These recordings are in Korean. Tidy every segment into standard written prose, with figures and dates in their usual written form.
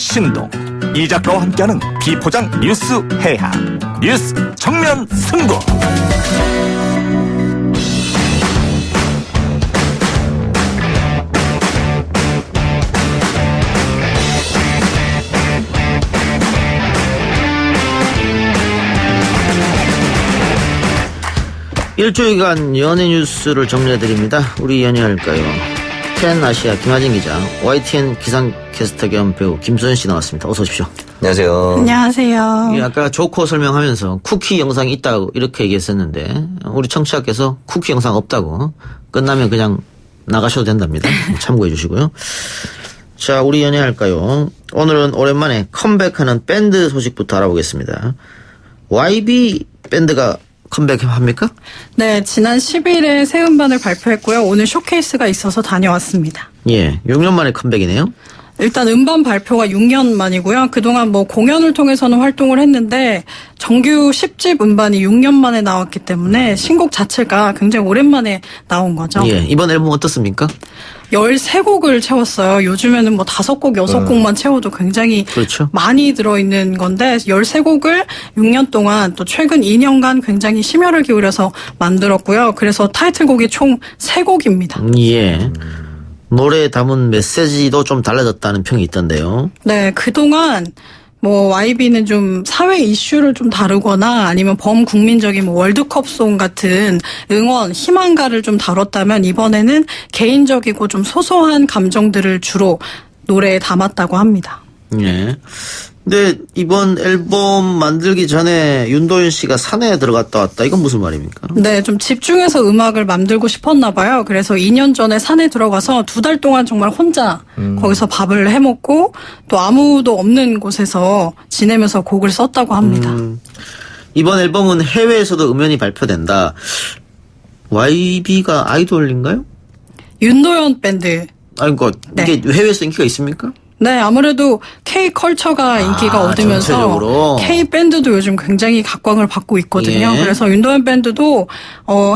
신동. 이 작가와 함께하는 비포장 뉴스 해학. 뉴스 정면 승부. 일주일간 연예 뉴스를 정리해드립니다. 우리 연예할까요? 텐 아시아 김하진 기자, YTN 기상캐스터 겸 배우 김소연 씨 나왔습니다. 어서 오십시오. 안녕하세요. 안녕하세요. 아까 조커 설명하면서 쿠키 영상이 있다고 이렇게 얘기했었는데 우리 청취자께서 쿠키 영상 없다고, 끝나면 그냥 나가셔도 된답니다. 참고해 주시고요. 자, 우리 연예할까요? 오늘은 오랜만에 컴백하는 밴드 소식부터 알아보겠습니다. YB 밴드가 컴백합니까? 네, 지난 10일에 새 음반을 발표했고요. 오늘 쇼케이스가 있어서 다녀왔습니다. 예, 6년 만에 컴백이네요. 일단 음반 발표가 6년 만이고요. 그동안 뭐 공연을 통해서는 활동을 했는데 정규 10집 음반이 6년 만에 나왔기 때문에 신곡 자체가 굉장히 오랜만에 나온 거죠. 예, 이번 앨범 어떻습니까? 13곡을 채웠어요. 요즘에는 뭐 5곡, 6곡만 채워도 굉장히 그렇죠. 많이 들어있는 건데 13곡을 6년 동안 또 최근 2년간 굉장히 심혈을 기울여서 만들었고요. 그래서 타이틀곡이 총 3곡입니다. 예. 노래에 담은 메시지도 좀 달라졌다는 평이 있던데요. 네, 그동안 뭐 YB는 좀 사회 이슈를 좀 다루거나 아니면 범국민적인 뭐 월드컵송 같은 응원, 희망가를 좀 다뤘다면 이번에는 개인적이고 좀 소소한 감정들을 주로 노래에 담았다고 합니다. 예. 근데 이번 앨범 만들기 전에 윤도현 씨가 산에 들어갔다 왔다. 이건 무슨 말입니까? 네, 좀 집중해서 음악을 만들고 싶었나 봐요. 그래서 2년 전에 산에 들어가서 2달 동안 정말 혼자 거기서 밥을 해먹고 또 아무도 없는 곳에서 지내면서 곡을 썼다고 합니다. 이번 앨범은 해외에서도 음원이 발표된다. YB가 아이돌인가요? 윤도현 밴드. 아니, 그러니까 이게 해외에서 인기가 있습니까? 네, 아무래도 K-컬처가 인기가 얻으면서 전체적으로. K-밴드도 요즘 굉장히 각광을 받고 있거든요. 예. 그래서 윤도현 밴드도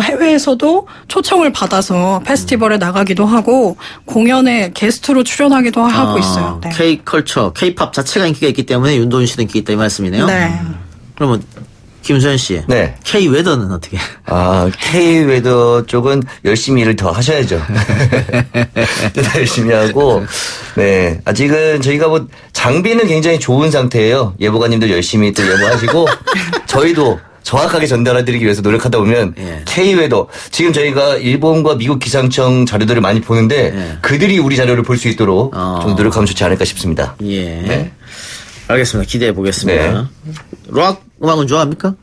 해외에서도 초청을 받아서 페스티벌에 나가기도 하고 공연에 게스트로 출연하기도 하고 있어요. 네. K-컬처, K-팝 자체가 인기가 있기 때문에 윤도현 씨도 인기가 있다 이 말씀이네요. 네. 그러면 김소연 씨, 네. K-웨더는 어떻게? K-웨더 쪽은 열심히 일을 더 하셔야죠. 더 열심히 하고, 네. 아직은 저희가 뭐 장비는 굉장히 좋은 상태예요. 예보관님들 열심히 또 예보하시고, 저희도 정확하게 전달해드리기 위해서 노력하다 보면 예. K-웨더, 지금 저희가 일본과 미국 기상청 자료들을 많이 보는데 예. 그들이 우리 자료를 볼 수 있도록 좀 노력하면 좋지 않을까 싶습니다. 예. 네. 알겠습니다. 기대해 보겠습니다. 락 음악은 좋아합니까?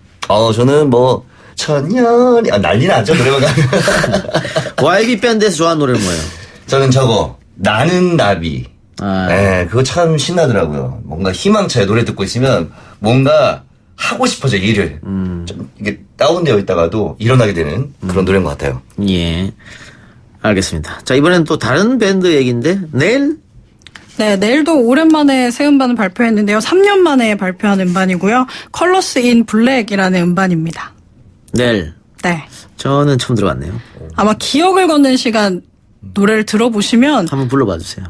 저는 뭐 천년이 난리 나죠 노래방 가면. YB 밴드에서 좋아하는 노래는 뭐예요? 저는 저거 나는 나비. 아. 네, 그거 참 신나더라고요. 뭔가 희망차에 노래 듣고 있으면 뭔가 하고 싶어져 일을. 좀 이게 다운되어 있다가도 일어나게 되는 그런 노래인 것 같아요. 예. 알겠습니다. 자, 이번엔 또 다른 밴드 얘기인데 내일? 네, 내일도 오랜만에 새 음반을 발표했는데요. 3년 만에 발표한 음반이고요. 컬러스 인 블랙이라는 음반입니다. 내일. 네. 저는 처음 들어봤네요. 아마 기억을 걷는 시간 노래를 들어보시면 한번 불러봐 주세요.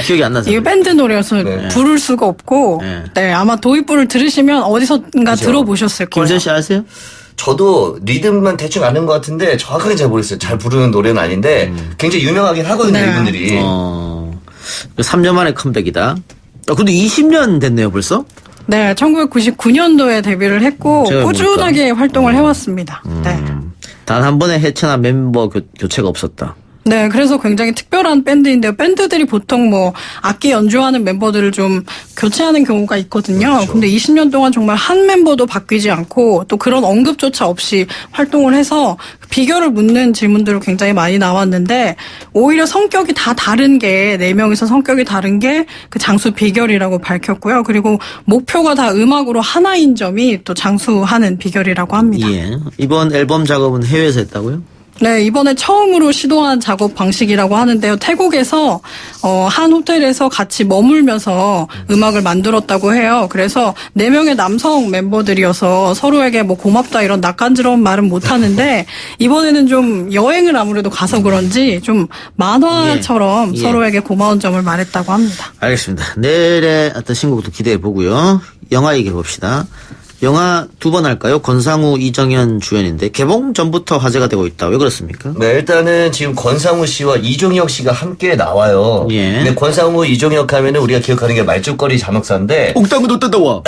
기억이 안 나서. 이게 밴드 노래여서 네. 부를 수가 없고 네. 네, 아마 도입부를 들으시면 어디선가 들어보셨을 거예요. 김선 씨 아세요? 저도 리듬만 대충 아는 것 같은데 정확하게 잘 모르겠어요. 잘 부르는 노래는 아닌데 굉장히 유명하긴 하거든요, 네. 이분들이. 3년 만에 컴백이다. 근데 20년 됐네요, 벌써? 네, 1999년도에 데뷔를 했고 제가 꾸준하게 활동을 해왔습니다. 네. 단 한 번의 해체나 멤버 교체가 없었다. 네, 그래서 굉장히 특별한 밴드인데요. 밴드들이 보통 뭐 악기 연주하는 멤버들을 좀 교체하는 경우가 있거든요. 그렇죠. 근데 20년 동안 정말 한 멤버도 바뀌지 않고 또 그런 언급조차 없이 활동을 해서 비결을 묻는 질문들을 굉장히 많이 나왔는데 오히려 성격이 다 다른 게 4명이서 성격이 다른 게 그 장수 비결이라고 밝혔고요. 그리고 목표가 다 음악으로 하나인 점이 또 장수하는 비결이라고 합니다. 예. 이번 앨범 작업은 해외에서 했다고요? 네, 이번에 처음으로 시도한 작업 방식이라고 하는데요. 태국에서 한 호텔에서 같이 머물면서 음악을 만들었다고 해요. 그래서 4명의 남성 멤버들이어서 서로에게 뭐 고맙다 이런 낯간지러운 말은 못 하는데 이번에는 좀 여행을 아무래도 가서 그런지 좀 만화처럼 예. 서로에게 고마운 점을 말했다고 합니다. 알겠습니다. 내일의 어떤 신곡도 기대해 보고요. 영화 얘기해 봅시다. 영화 2번 할까요? 권상우, 이정현 주연인데 개봉 전부터 화제가 되고 있다. 왜 그렇습니까? 네, 일단은 지금 권상우 씨와 이종혁 씨가 함께 나와요. 예. 근데 권상우, 이종혁 하면은 우리가 기억하는 게 말죽거리 잔혹사인데. 옥당구도 뜯어와.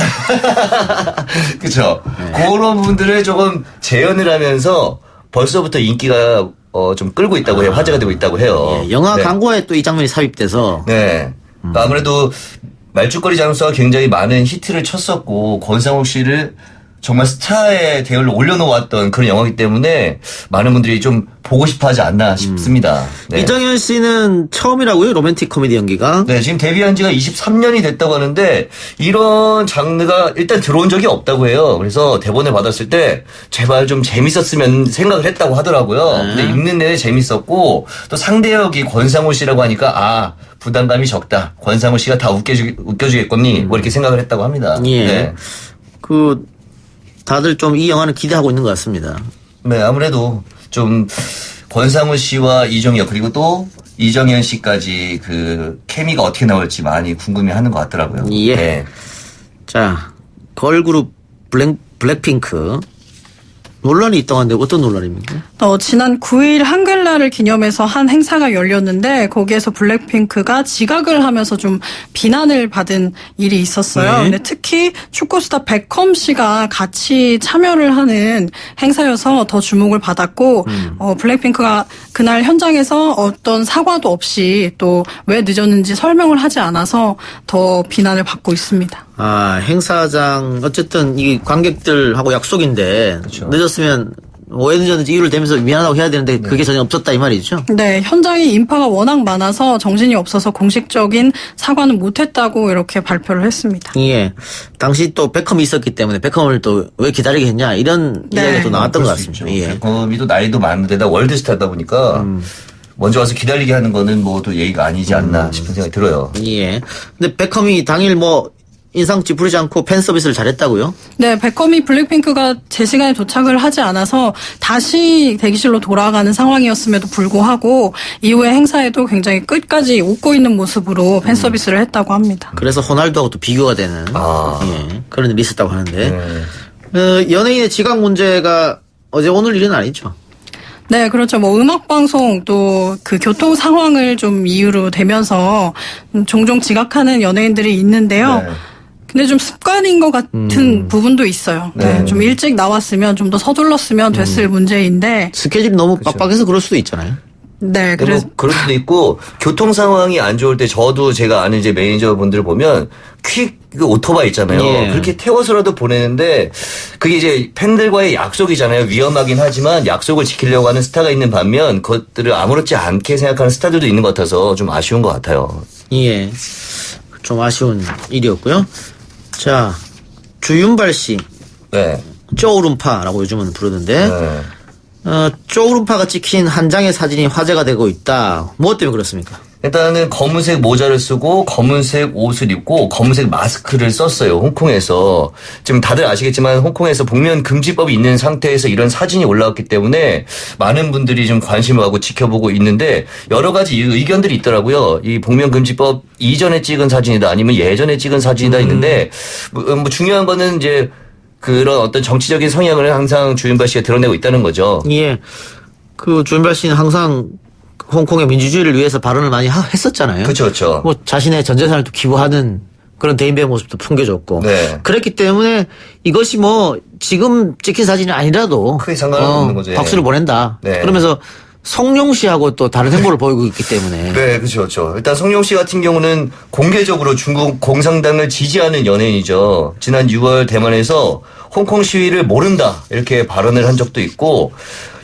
그쵸. 그런 분들을 조금 재현을 하면서 벌써부터 인기가 좀 끌고 있다고 해요. 화제가 되고 있다고 해요. 예, 영화 네. 광고에 또 이 장면이 삽입돼서 네. 아무래도 말죽거리 잔혹사가 굉장히 많은 히트를 쳤었고 권상우 씨를 정말 스타의 대열로 올려놓았던 그런 영화이기 때문에 많은 분들이 좀 보고 싶어하지 않나 싶습니다. 네. 이정현 씨는 처음이라고요? 로맨틱 코미디 연기가? 네, 지금 데뷔한 지가 23년이 됐다고 하는데 이런 장르가 일단 들어온 적이 없다고 해요. 그래서 대본을 받았을 때 제발 좀 재밌었으면 생각을 했다고 하더라고요. 근데 읽는 내내 재밌었고 또 상대역이 권상우 씨라고 하니까 부담감이 적다. 권상우 씨가 다 웃겨주겠거니 뭐 이렇게 생각을 했다고 합니다. 예. 네. 다들 좀 이 영화는 기대하고 있는 것 같습니다. 네, 아무래도 좀 권상우 씨와 이종혁 그리고 또 이정현 씨까지 그 케미가 어떻게 나올지 많이 궁금해하는 것 같더라고요. 예. 네. 자, 걸그룹 블랙핑크. 논란이 있다고 하는데 어떤 논란입니까? 지난 9일 한글날을 기념해서 한 행사가 열렸는데 거기에서 블랙핑크가 지각을 하면서 좀 비난을 받은 일이 있었어요. 네. 근데 특히 축구스타 베컴 씨가 같이 참여를 하는 행사여서 더 주목을 받았고 블랙핑크가 그날 현장에서 어떤 사과도 없이 또 왜 늦었는지 설명을 하지 않아서 더 비난을 받고 있습니다. 행사장 어쨌든 이 관객들하고 약속인데 그렇죠. 늦었으면 왜 늦었는지 이유를 대면서 미안하다고 해야 되는데 그게 전혀 없었다 이 말이죠. 네, 현장에 인파가 워낙 많아서 정신이 없어서 공식적인 사과는 못했다고 이렇게 발표를 했습니다. 예. 당시 또 베컴이 있었기 때문에 베컴을 또 왜 기다리게 했냐 이런 네. 이야기가 또 나왔던 것 그럴 수 같습니다. 있죠. 예. 베컴이도 나이도 많은데다 월드스타다 보니까 먼저 와서 기다리게 하는 거는 뭐 또 예의가 아니지 않나 싶은 생각이 들어요. 예. 근데 베컴이 당일 뭐 인상 찌푸리지 않고 팬 서비스를 잘했다고요? 네, 베컴이 블랙핑크가 제 시간에 도착을 하지 않아서 다시 대기실로 돌아가는 상황이었음에도 불구하고 이후에 행사에도 굉장히 끝까지 웃고 있는 모습으로 팬 서비스를 했다고 합니다. 그래서 호날두하고 또 비교가 되는 예, 그런 일이 있었다고 하는데 연예인의 지각 문제가 어제 오늘 일은 아니죠. 네, 그렇죠. 뭐 음악방송 또 그 교통 상황을 좀 이유로 대면서 종종 지각하는 연예인들이 있는데요. 네. 근데 좀 습관인 것 같은 부분도 있어요. 네, 좀 일찍 나왔으면 좀 더 서둘렀으면 됐을 문제인데. 스케줄이 너무 빡빡해서 그럴 수도 있잖아요. 네, 뭐 그래서 그럴 수도 있고 교통 상황이 안 좋을 때 저도 제가 아는 이제 매니저분들 보면 퀵 오토바이 있잖아요. 예. 그렇게 태워서라도 보내는데 그게 이제 팬들과의 약속이잖아요. 위험하긴 하지만 약속을 지키려고 하는 스타가 있는 반면 그것들을 아무렇지 않게 생각하는 스타들도 있는 것 같아서 좀 아쉬운 것 같아요. 예. 좀 아쉬운 일이었고요. 자, 주윤발 씨. 네. 쪼우룸파라고 요즘은 부르는데 네. 쪼우룸파가 찍힌 한 장의 사진이 화제가 되고 있다. 무엇 때문에 그렇습니까? 일단은 검은색 모자를 쓰고 검은색 옷을 입고 검은색 마스크를 썼어요. 홍콩에서. 지금 다들 아시겠지만 홍콩에서 복면 금지법이 있는 상태에서 이런 사진이 올라왔기 때문에 많은 분들이 좀 관심을 갖고 지켜보고 있는데 여러 가지 의견들이 있더라고요. 이 복면 금지법 이전에 찍은 사진이다 아니면 예전에 찍은 사진이다 있는데 뭐 중요한 거는 이제 그런 어떤 정치적인 성향을 항상 주윤발 씨가 드러내고 있다는 거죠. 예. 주윤발 씨는 항상 홍콩의 민주주의를 위해서 발언을 많이 했었잖아요. 그렇죠, 그렇죠. 뭐 자신의 전 재산을 또 기부하는 그런 대인배의 모습도 풍겨줬고. 네. 그랬기 때문에 이것이 뭐 지금 찍힌 사진이 아니라도 크게 상관없는 거죠. 박수를 보낸다. 네. 그러면서 성룡 씨하고 또 다른 행보를 보이고 있기 때문에. 네, 그렇죠, 그렇죠. 일단 성룡 씨 같은 경우는 공개적으로 중국 공산당을 지지하는 연예인이죠. 지난 6월 대만에서 홍콩 시위를 모른다 이렇게 발언을 한 적도 있고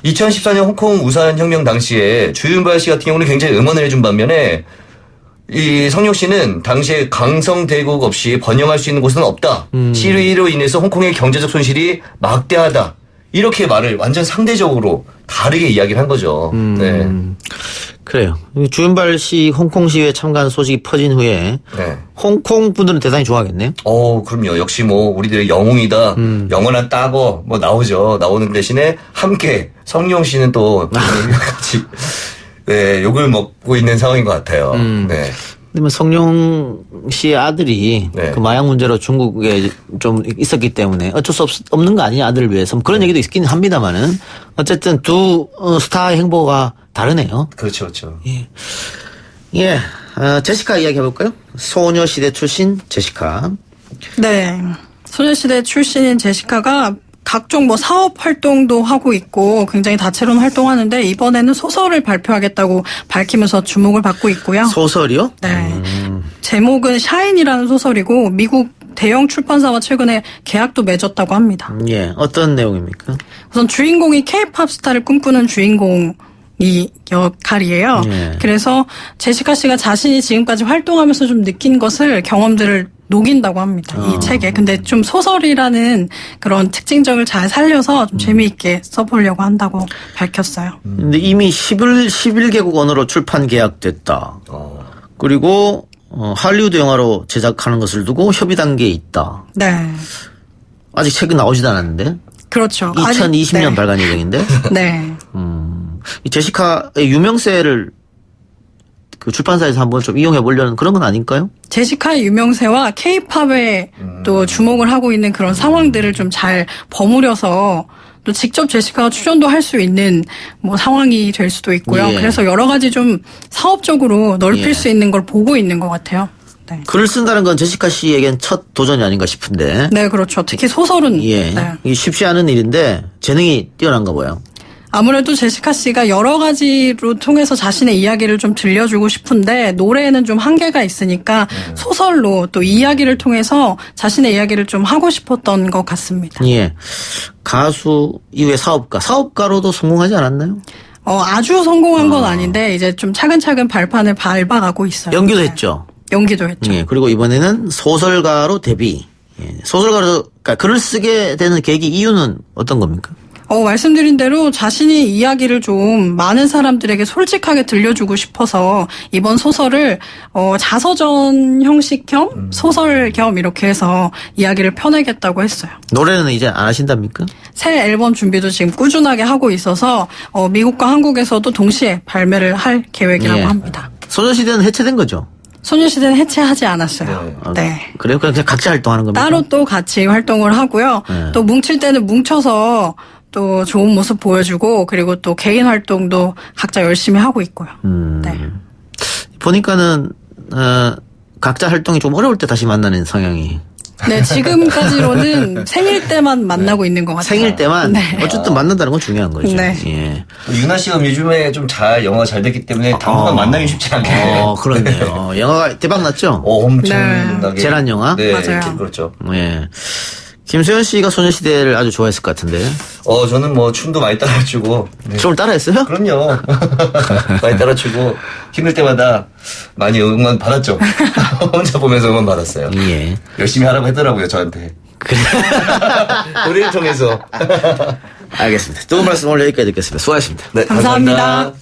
2014년 홍콩 우산 혁명 당시에 주윤발 씨 같은 경우는 굉장히 응원을 해준 반면에 이 성룡 씨는 당시에 강성 대국 없이 번영할 수 있는 곳은 없다. 시위로 인해서 홍콩의 경제적 손실이 막대하다. 이렇게 말을 완전 상대적으로 다르게 이야기를 한 거죠. 네. 그래요. 주윤발 씨 홍콩 시위에 참가한 소식이 퍼진 후에 네. 홍콩 분들은 대단히 좋아하겠네요. 그럼요. 역시 뭐 우리들의 영웅이다. 영원한 따거 뭐 나오죠. 나오는 대신에 함께 성룡 씨는 또 같이 네, 욕을 먹고 있는 상황인 것 같아요. 네. 근데 뭐 성룡 씨의 아들이 네. 그 마약 문제로 중국에 좀 있었기 때문에 어쩔 수 없는 거 아니냐 아들을 위해서 뭐 그런 얘기도 있긴 합니다만은 어쨌든 두 스타의 행보가 다르네요. 그렇죠, 그렇죠. 예, 제시카 이야기 해볼까요? 소녀시대 출신 제시카. 네. 소녀시대 출신인 제시카가 각종 뭐 사업 활동도 하고 있고 굉장히 다채로운 활동하는데 이번에는 소설을 발표하겠다고 밝히면서 주목을 받고 있고요. 소설이요? 네. 제목은 샤인이라는 소설이고 미국 대형 출판사와 최근에 계약도 맺었다고 합니다. 예, 어떤 내용입니까? 우선 주인공이 K-팝 스타를 꿈꾸는 주인공이 역할이에요. 예. 그래서 제시카 씨가 자신이 지금까지 활동하면서 좀 느낀 것을 경험들을 녹인다고 합니다. 이 책에. 근데 좀 소설이라는 그런 특징적을 잘 살려서 좀 재미있게 써보려고 한다고 밝혔어요. 근데 이미 11개국 언어로 출판 계약됐다. 그리고 할리우드 영화로 제작하는 것을 두고 협의 단계에 있다. 네. 아직 책은 나오지도 않았는데. 그렇죠. 2020년 네. 발간 예정인데. 네. 이 제시카의 유명세를 그 출판사에서 한번 좀 이용해 보려는 그런 건 아닐까요? 제시카의 유명세와 K-팝에 또 주목을 하고 있는 그런 상황들을 좀 잘 버무려서 또 직접 제시카가 출연도 할 수 있는 뭐 상황이 될 수도 있고요. 예. 그래서 여러 가지 좀 사업적으로 넓힐 예. 수 있는 걸 보고 있는 것 같아요. 네. 글을 쓴다는 건 제시카 씨에겐 첫 도전이 아닌가 싶은데. 네, 그렇죠. 특히 소설은. 예. 네. 이게 쉽지 않은 일인데 재능이 뛰어난가 봐요. 아무래도 제시카 씨가 여러 가지로 통해서 자신의 이야기를 좀 들려주고 싶은데 노래에는 좀 한계가 있으니까 소설로 또 이야기를 통해서 자신의 이야기를 좀 하고 싶었던 것 같습니다. 예. 가수 이후에 사업가로도 성공하지 않았나요? 아주 성공한 건 아닌데 이제 좀 차근차근 발판을 밟아가고 있어요. 연기도 네. 했죠. 연기도 했죠. 예. 그리고 이번에는 소설가로 데뷔. 예. 소설가로 그러니까 글을 쓰게 되는 계기 이유는 어떤 겁니까? 말씀드린 대로 자신이 이야기를 좀 많은 사람들에게 솔직하게 들려주고 싶어서 이번 소설을 자서전 형식 겸 소설 겸 이렇게 해서 이야기를 펴내겠다고 했어요. 노래는 이제 안 하신답니까? 새 앨범 준비도 지금 꾸준하게 하고 있어서 미국과 한국에서도 동시에 발매를 할 계획이라고 예. 합니다. 소녀시대는 해체된 거죠? 소녀시대는 해체하지 않았어요. 네. 그래요? 그냥 각자 활동하는 겁니까? 따로 또 같이 활동을 하고요. 네. 또 뭉칠 때는 뭉쳐서 또 좋은 모습 보여주고 그리고 또 개인 활동도 각자 열심히 하고 있고요. 네. 보니까는 각자 활동이 좀 어려울 때 다시 만나는 성향이. 네, 지금까지로는 생일 때만 만나고 있는 것 같아요. 생일 때만 네. 어쨌든 만난다는 건 중요한 거죠. 네. 예. 유나 씨가 요즘에 좀 영화가 잘 됐기 때문에 당분간 만나기 쉽지 않게. 그렇네요. 영화가 대박 났죠? 엄청나게. 재란 영화? 네, 맞아요. 그렇죠. 예. 김소연 씨가 소녀시대를 아주 좋아했을 것 같은데. 저는 뭐 춤도 많이 따라추고. 네. 춤을 따라했어요? 그럼요. 많이 따라추고 힘들 때마다 많이 응원 받았죠. 혼자 보면서 응원 받았어요. 예. 열심히 하라고 했더라고요, 저한테. 그래. 노래를 통해서. 알겠습니다. 두 분 말씀 오늘 여기까지 듣겠습니다. 수고하셨습니다. 네, 감사합니다.